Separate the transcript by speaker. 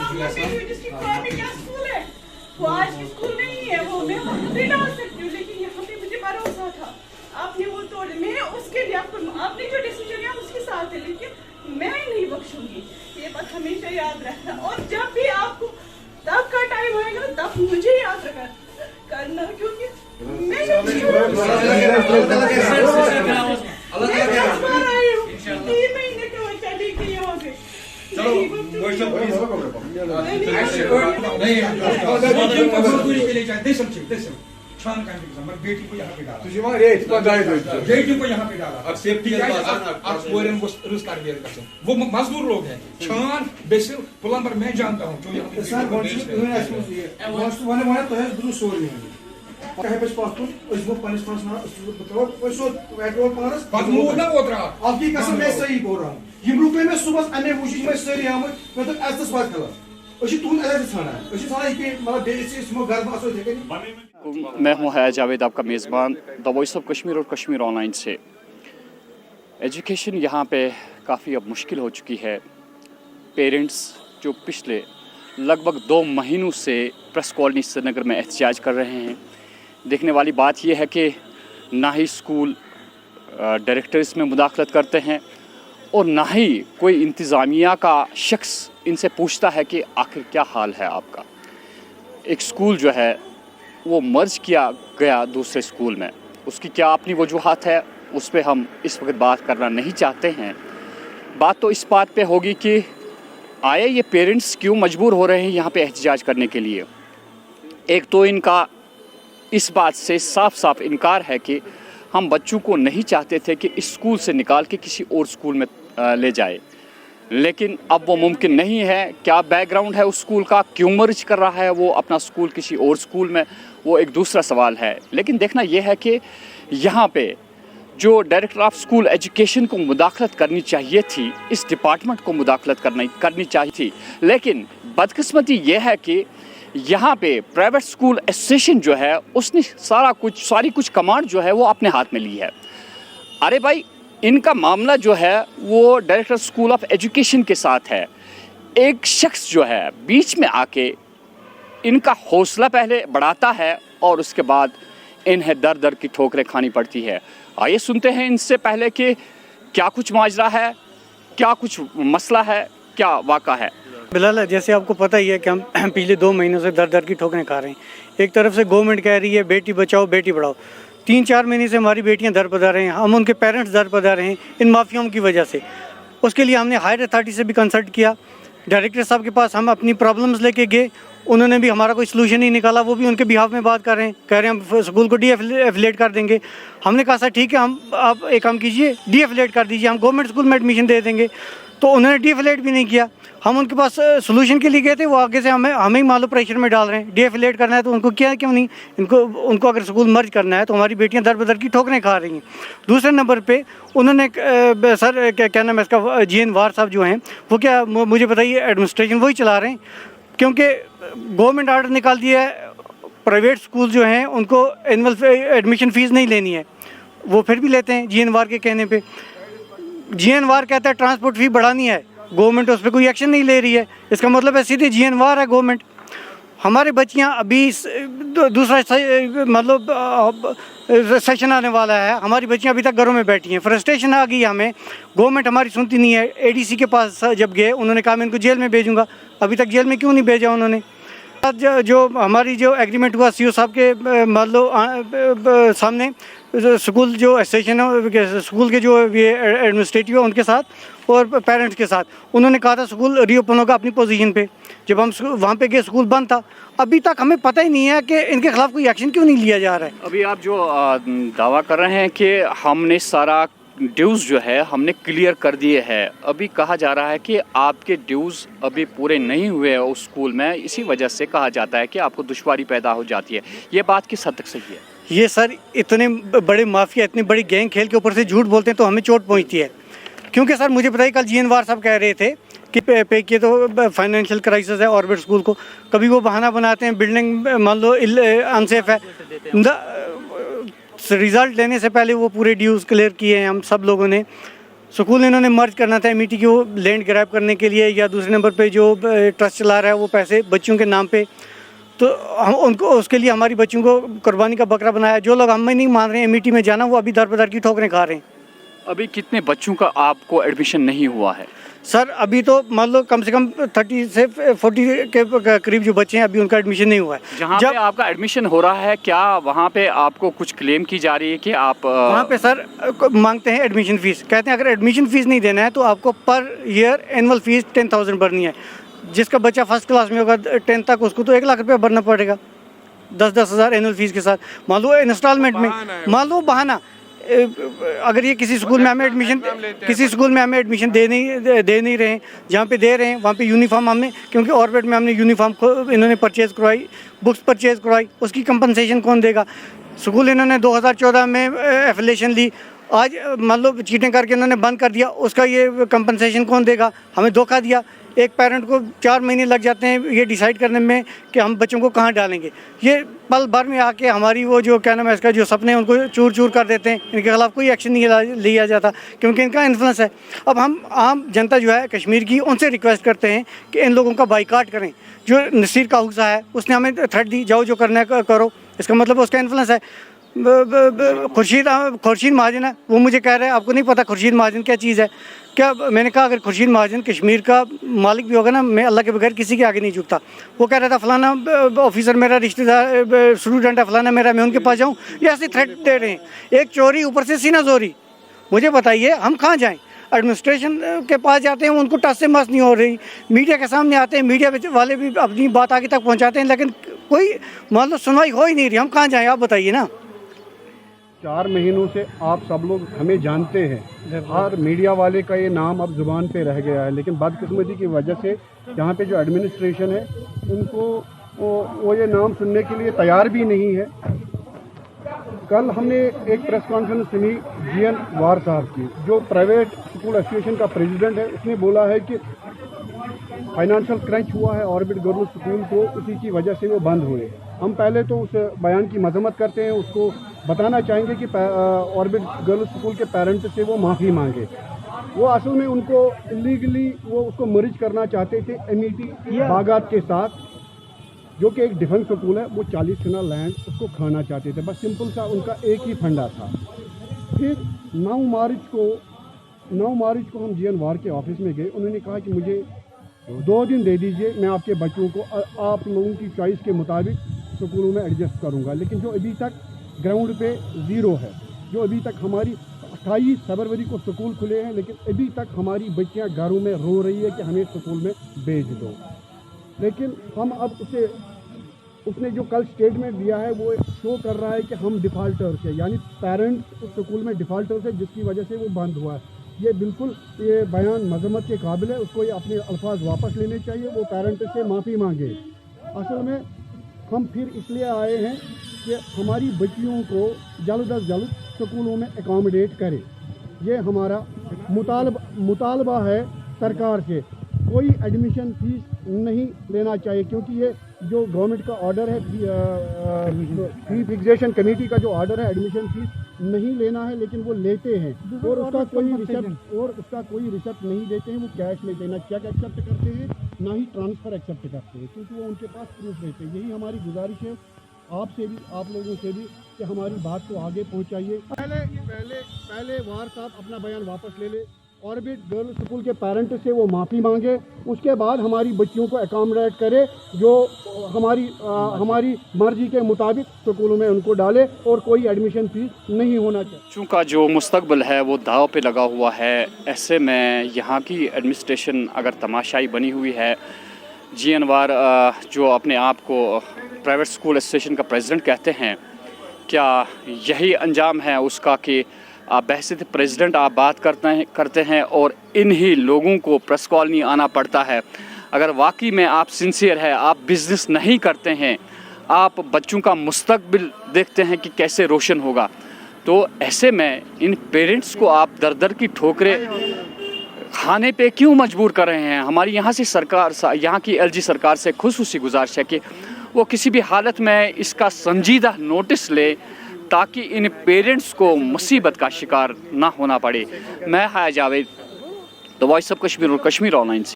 Speaker 1: जिसकी कार में क्या स्कूल है, वो आज की स्कूल नहीं है, वो मैं वहाँ पे डाल सकती हूँ, लेकिन यहाँ पे मुझे भरोसा था, आपने वो तोड़, मैं उसके लिए आपने जो डिसीजन लिया उसके साथ है, लेकिन मैं नहीं बख्शूंगी, ये बात हमेशा याद रखना। और जब भी आपको तब का टाइम होएगा तब मुझे याद करना, क्योंकि मैं
Speaker 2: बेटी को यहाँ पे डाला, बेटी को यहाँ पे डाला, वो मजदूर लोग हैं, छान बेसिल प्लम्बर मैं जानता हूँ जो
Speaker 3: आपकी कसम मैं सही बोल रहा हूँ, यम रुक मैं सुबह अमे वो मैं सही आमत मैं तो ऐसा बात कर तुम
Speaker 4: मैं हूँ हया जावेद, आपका मेज़बान द वॉइस ऑफ कश्मीर और कश्मीर ऑनलाइन से। एजुकेशन यहाँ पे काफ़ी अब मुश्किल हो चुकी है। पेरेंट्स जो पिछले लगभग 2 महीनों से प्रेस कॉलोनी श्रीनगर में एहतजाज कर रहे हैं। देखने वाली बात यह है कि ना ही स्कूल डायरेक्टर इसमें मुदाखलत करते हैं और ना ही कोई इंतज़ामिया का शख्स इनसे पूछता है कि आखिर क्या हाल है आपका। एक स्कूल जो है वो मर्ज किया गया दूसरे स्कूल में, उसकी क्या अपनी वजूहात है उस पर हम इस वक्त बात करना नहीं चाहते हैं। बात तो इस बात पे होगी कि आए ये पेरेंट्स क्यों मजबूर हो रहे हैं यहाँ पे एहतजाज करने के लिए। एक तो इनका इस बात से साफ साफ इनकार है कि हम बच्चों को नहीं चाहते थे कि इस स्कूल से निकाल के किसी और स्कूल में ले जाए, लेकिन अब वो मुमकिन नहीं है। क्या बैकग्राउंड है उस स्कूल का, क्यों मर्ज कर रहा है वो अपना स्कूल किसी और स्कूल में, वो एक दूसरा सवाल है। लेकिन देखना यह है कि यहाँ पे जो डायरेक्टर ऑफ स्कूल एजुकेशन को मुदाखलत करनी चाहिए थी, इस डिपार्टमेंट को मुदाखलत करनी चाहिए थी, लेकिन बदकिस्मती यह है कि यहाँ पे प्राइवेट स्कूल एसोसिएशन जो है उसने सारी कुछ कमांड जो है वो अपने हाथ में ली है। अरे भाई, इनका मामला जो है वो डायरेक्टर स्कूल ऑफ एजुकेशन के साथ है। एक शख्स जो है बीच में आके इनका हौसला पहले बढ़ाता है और उसके बाद इन्हें दर दर की ठोकरें खानी पड़ती है। आइए सुनते हैं इनसे पहले कि क्या कुछ माजरा है, क्या कुछ मसला है, क्या वाक़ा है।
Speaker 5: बिलाल, जैसे आपको पता ही है कि हम पिछले 2 महीनों से दर दर की ठोकरें खा रहे हैं। एक तरफ से गवर्नमेंट कह रही है बेटी बचाओ बेटी पढ़ाओ, 3-4 महीने से हमारी बेटियां दर पदा रहे हैं, हम उनके पेरेंट्स दर पदा रहे हैं इन माफियाओं की वजह से। उसके लिए हमने हायर अथॉरिटी से भी कंसल्ट किया, डायरेक्टर साहब के पास हम अपनी प्रॉब्लम्स लेके गए, उन्होंने भी हमारा कोई सलूशन नहीं निकाला। वो भी उनके बिहाफ में बात कर रहे हैं, कह रहे हैं हम स्कूल को डीएफिलेट कर देंगे। हमने कहा सर ठीक है, आप एक काम कीजिए, डीएफिलेट कर दीजिए, हम गवर्नमेंट स्कूल में एडमिशन दे देंगे। तो उन्होंने डीएफिलेट भी नहीं किया। हम उनके पास सलूशन के लिए गए थे, वो आगे से हमें ही मालूम प्रेशर में डाल रहे हैं। डीएफिलेट करना है तो उनको किया क्यों नहीं, उनको अगर स्कूल मर्ज करना है तो हमारी बेटियां दर बदर की ठोकरें खा रही हैं। दूसरे नंबर पे उन्होंने सर क्या नाम है इसका, जीएन वार साहब जो हैं वो क्या मुझे बताइए एडमिनिस्ट्रेशन वही चला रहे हैं, क्योंकि गवर्नमेंट आर्डर निकाल दिया है प्राइवेट स्कूल जो हैं उनको एनुअल एडमिशन फ़ीस नहीं लेनी है, वो फिर भी लेते हैं जीएन वार के कहने पे। जीएन वार कहता है ट्रांसपोर्ट फ़ी बढ़ानी है, गवर्नमेंट उस पर कोई एक्शन नहीं ले रही है। इसका मतलब है सीधे जीएन वार है गवर्नमेंट। हमारे बच्चियां अभी दूसरा मतलब सेशन आने वाला है, हमारी बच्चियां अभी तक घरों में बैठी हैं। फ्रस्ट्रेशन आ गई हमें, गवर्नमेंट हमारी सुनती नहीं है। एडीसी के पास जब गए उन्होंने कहा मैं इनको जेल में भेजूँगा, अभी तक जेल में क्यों नहीं भेजा उन्होंने। जो हमारी जो एग्रीमेंट हुआ सीओ साहब के मतलब सामने, स्कूल जो एसोसिएशन है स्कूल के जो ये एडमिनिस्ट्रेटिव है उनके साथ और पेरेंट्स के साथ, उन्होंने कहा था स्कूल रीओपन होगा अपनी पोजीशन पे। जब हम वहाँ पे गए स्कूल बंद था, अभी तक हमें पता ही नहीं है कि इनके खिलाफ कोई एक्शन क्यों नहीं लिया जा रहा है।
Speaker 4: अभी आप जो दावा कर रहे हैं कि हमने सारा ड्यूज़ जो है हमने क्लियर कर दिए हैं, अभी कहा जा रहा है कि आपके ड्यूज़ अभी पूरे नहीं हुए हैं उस स्कूल में, इसी वजह से कहा जाता है कि आपको दुश्वारी पैदा हो जाती है। ये बात किस हद तक सही है?
Speaker 5: ये सर इतने बड़े माफिया, इतनी बड़ी गैंग खेल के ऊपर से झूठ बोलते हैं तो हमें चोट पहुंचती है। क्योंकि सर मुझे बताइए, कल जीएन वार साहब कह रहे थे कि पे किए तो फाइनेंशियल क्राइसिस है ऑर्बिट स्कूल को, कभी वो बहाना बनाते हैं बिल्डिंग मान लो अनसेफ है। रिज़ल्ट लेने से पहले वो पूरे ड्यूज़ क्लियर किए हैं हम सब लोगों ने। स्कूल इन्होंने मर्ज करना था एमईटी की वो लैंड ग्रैब करने के लिए, या दूसरे नंबर पे जो ट्रस्ट चला रहा है वो पैसे बच्चों के नाम पे, तो हम उनको उसके लिए हमारी बच्चों को कुर्बानी का बकरा बनाया। जो लोग हमें नहीं मान रहे हैं एमईटी में जाना, वो अभी दर बदर की ठोकरें खा रहे हैं।
Speaker 4: अभी कितने बच्चों का आपको एडमिशन नहीं हुआ है?
Speaker 5: सर अभी तो मान लो कम से कम 30 से 40 के करीब जो बच्चे हैं अभी उनका एडमिशन नहीं हुआ है।
Speaker 4: जहाँ पे आपका एडमिशन हो रहा है, क्या वहाँ पे आपको कुछ क्लेम की जा रही है कि आप
Speaker 5: वहाँ पे सर मांगते हैं एडमिशन फ़ीस, कहते हैं अगर एडमिशन फ़ीस नहीं देना है तो आपको पर ईयर एनुअल फ़ीस 10,000 भरनी है। जिसका बच्चा फर्स्ट क्लास में होगा 10 तक, उसको तो 1 लाख रुपया भरना पड़ेगा 10-10 हज़ार एनुअल फ़ीस के साथ। मान लो इंस्टॉलमेंट में, मान लो बहाना, अगर ये किसी स्कूल में हमें एडमिशन दे नहीं रहे हैं, जहाँ पे दे रहे हैं वहाँ पे यूनिफॉर्म हमें, क्योंकि ऑर्बिट में हमने यूनिफॉर्म इन्होंने परचेज़ करवाई, बुक्स परचेज़ करवाई, उसकी कंपनसेशन कौन देगा? स्कूल इन्होंने 2014 में एफिलेशन ली, आज मान लो चीटिंग करके इन्होंने बंद कर दिया, उसका ये कंपनसेशन कौन देगा? हमें धोखा दिया। एक पेरेंट को 4 महीने लग जाते हैं ये डिसाइड करने में कि हम बच्चों को कहाँ डालेंगे। ये पल भर में आके हमारी वो जो क्या नाम है इसका जो सपने हैं उनको चूर चूर कर देते हैं। इनके खिलाफ कोई एक्शन नहीं लिया जाता क्योंकि इनका इन्फ्लुएंस है। अब हम आम जनता जो है कश्मीर की, उनसे रिक्वेस्ट करते हैं कि इन लोगों का बाइकाट करें। जो नसीर काहूसा है उसने हमें थ्रेट दी, जाओ जो करना है करो, इसका मतलब उसका इन्फ्लुएंस है। खुर्शीद महाजन है, वो मुझे कह रहे हैं आपको नहीं पता खुर्शीद महाजन क्या चीज़ है क्या? मैंने कहा अगर खुर्शीद महाजन कश्मीर का मालिक भी होगा ना, मैं अल्लाह के बगैर किसी के आगे नहीं झुकता। वो कह रहा था फलाना ऑफिसर मेरा रिश्तेदार स्टूडेंट है, फलाना मेरा, मैं उनके पास जाऊँ, ये ऐसे थ्रेट दे रहे हैं। एक चोरी ऊपर से सीना जोरी। मुझे बताइए हम कहाँ जाएँ? एडमिनिस्ट्रेशन के पास जाते हैं, उनको टस से मस नहीं हो रही, मीडिया के सामने आते हैं, मीडिया वाले भी अपनी बात आगे तक पहुँचाते हैं, लेकिन कोई मान लो सुनवाई हो ही नहीं रही। हम कहाँ जाएँ आप बताइए ना।
Speaker 6: 4 महीनों से आप सब लोग हमें जानते हैं, हर मीडिया वाले का ये नाम अब ज़ुबान पे रह गया है, लेकिन बदकिस्मती की वजह से यहाँ पे जो एडमिनिस्ट्रेशन है उनको वो ये नाम सुनने के लिए तैयार भी नहीं है। कल हमने एक प्रेस कॉन्फ्रेंस सुनी जीएन वार साहब की, जो प्राइवेट स्कूल एसोसिएशन का प्रेसिडेंट है। उसने बोला है कि फाइनेंशियल क्रंच हुआ है ऑर्बिट गर्ल्स स्कूल को, उसी की वजह से वो बंद हुए। हम पहले तो उस बयान की मजम्मत करते हैं, उसको बताना चाहेंगे कि ऑर्बिट गर्ल्स स्कूल के पेरेंट्स से वो माफ़ी मांगे। वो असल में उनको इलीगली वो उसको मर्ज करना चाहते थे एमईटी बागात के साथ, जो कि एक डिफेंस स्कूल है। वो 40 कनाल लैंड उसको खाना चाहते थे, बस सिंपल सा उनका एक ही फंडा था। फिर 9 मार्च को हम जीएन वार के ऑफिस में गए। उन्होंने कहा कि मुझे 2 दिन दे दीजिए, मैं आपके बच्चों को आप लोगों की चॉइस के मुताबिक स्कूलों में एडजस्ट करूंगा। लेकिन जो अभी तक ग्राउंड पे ज़ीरो है, जो अभी तक हमारी 28 फरवरी को स्कूल खुले हैं, लेकिन अभी तक हमारी बच्चियां घरों में रो रही है कि हमें स्कूल में भेज दो। लेकिन हम अब उसने जो कल स्टेटमेंट दिया है वो शो कर रहा है कि हम डिफ़ाल्टर्स हैं, यानी पेरेंट्स उस स्कूल में डिफ़ाल्टर्स है, जिसकी वजह से वो बंद हुआ है। ये बिल्कुल ये बयान मजम्मत के काबिल है, उसको ये अपने अल्फाज वापस लेने चाहिए, वो पेरेंट्स से माफ़ी मांगे। असल में हम फिर इसलिए आए हैं कि हमारी बच्चियों को जल्द अज जल्द स्कूलों में एकोमोडेट करें। ये हमारा मुतालबा है सरकार से। कोई एडमिशन फ़ीस नहीं लेना चाहिए, क्योंकि ये जो गवर्नमेंट का ऑर्डर है, फी फिक्सेशन कमेटी का जो ऑर्डर है, एडमिशन फ़ीस नहीं लेना है, लेकिन वो लेते हैं और उसका कोई रिसिप्ट नहीं देते हैं। वो कैश लेते हैं, ना चेक एक्सेप्ट करते हैं, ना ही ट्रांसफ़र एक्सेप्ट करते हैं, क्योंकि वो उनके पास प्रूफ रहते हैं। यही हमारी गुजारिश है आपसे भी, आप लोगों से भी, कि हमारी बात को आगे पहुंचाइए। पहले वार साहब अपना बयान वापस ले ले, ऑर्बिट गर्ल्स स्कूल के पेरेंट से वो माफ़ी मांगे, उसके बाद हमारी बच्चियों को एकोमोडेट करे, जो हमारी मर्जी के मुताबिक स्कूलों में उनको डाले और कोई एडमिशन फीस नहीं होना चाहिए।
Speaker 4: चूँकि जो मुस्तकबिल है वो दाव पे लगा हुआ है, ऐसे में यहाँ की एडमिनिस्ट्रेशन अगर तमाशाई बनी हुई है। जीएन वार जो अपने आप को प्राइवेट स्कूल एसोसिएशन का प्रेसिडेंट कहते हैं, क्या यही अंजाम है उसका कि बहसियत प्रेसिडेंट आप बात करते हैं और इन्हीं लोगों को प्रेस कॉलोनी आना पड़ता है? अगर वाकई में आप सिंसियर है, आप बिज़नेस नहीं करते हैं, आप बच्चों का मुस्तकबिल देखते हैं कि कैसे रोशन होगा, तो ऐसे में इन पेरेंट्स को आप दर दर की ठोकरें खाने पे क्यों मजबूर कर रहे हैं? हमारी यहाँ से सरकार, यहाँ की एलजी सरकार से खुसूसी गुजारिश है कि वो किसी भी हालत में इसका संजीदा नोटिस ले, ताकि इन पेरेंट्स को मुसीबत का शिकार ना होना पड़े। मैं हाया Javed, the voice of Kashmir और कश्मीर ऑनलाइन से।